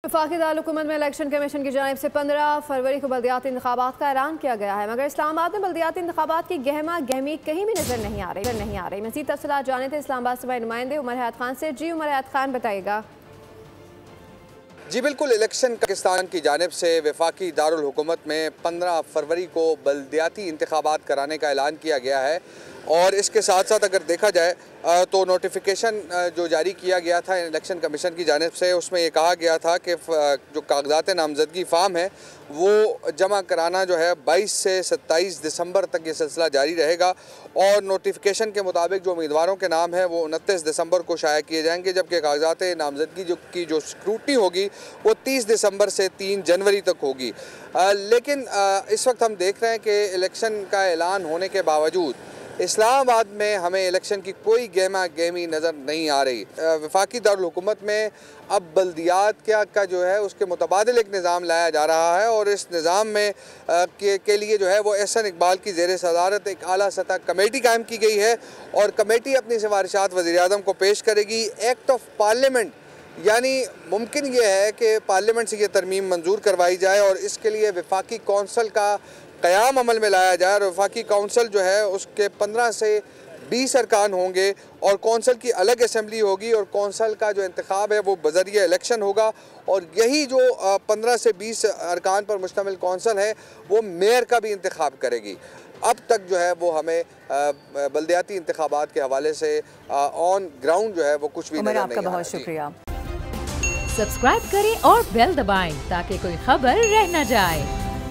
वफाकी दारुल-हुकूमत में election commission की जानिब से 15 फरवरी को बल्दियाती इंतखाबात का ऐलान किया गया है, मगर इस्लामाबाद में बल्दियाती इंतखाबात की गहमा गहमी कहीं भी नजर नहीं आ रही। मज़ीद तफसीलात जाने थे इस्लामाबाद से नुमाइंदे उमर हयात खान से। जी उमर हयात खान, बताइएगा। जी बिल्कुल, इलेक्शन पाकिस्तान की जानिब से वफाकी दारुल हुकूमत में 15 फरवरी को बल्दियाती इंतखाबात कराने का ऐलान किया गया है और इसके साथ साथ अगर देखा जाए तो नोटिफिकेशन जो जारी किया गया था इलेक्शन कमीशन की जानिब से, उसमें ये कहा गया था कि जो कागजात नामजदगी फार्म है वो जमा कराना जो है 22 से 27 दिसंबर तक ये सिलसिला जारी रहेगा और नोटिफिकेशन के मुताबिक जो उम्मीदवारों के नाम है वो 29 दिसंबर को शाया किए जाएंगे, जबकि कागजात नामजदगी जो स्क्रूटनी होगी वो 30 दिसंबर से 3 जनवरी तक होगी। लेकिन इस वक्त हम देख रहे हैं कि इलेक्शन का ऐलान होने के बावजूद इस्लामाबाद में हमें इलेक्शन की कोई गहमा गहमी नज़र नहीं आ रही। वफाकी दारुल हुकूमत में अब बल्दियात का जो है उसके मुतबादिल एक निज़ाम लाया जा रहा है और इस निज़ाम में के लिए जो है वो एहसन इकबाल की ज़ेर सदारत एक आला सतह कमेटी कायम की गई है और कमेटी अपनी सिफारिशात वज़ीर-ए-आज़म को पेश करेगी। एक्ट ऑफ पार्लियामेंट यानी मुमकिन ये है कि पार्लियामेंट से ये तरमीम मंजूर करवाई जाए और इसके लिए वफाकी कौंसल का क़याम अमल में लाया जाए और वफाकी कौंसल जो है उसके 15 से 20 अरकान होंगे और कौंसल की अलग असम्बली होगी और कौंसल का जो इंतखाब है वो बज़रिया इलेक्शन होगा और यही जो 15 से 20 अरकान पर मुश्तमिल कौंसल है वो मेयर का भी इंतखाब करेगी। अब तक जो है वो हमें बल्दियाती इंतखाबात के हवाले से ऑन ग्राउंड जो है वो कुछ भी नजर नहीं आ रहा। आपका बहुत शुक्रिया। सब्सक्राइब करें और बेल दबाएं ताकि कोई खबर रह न जाए।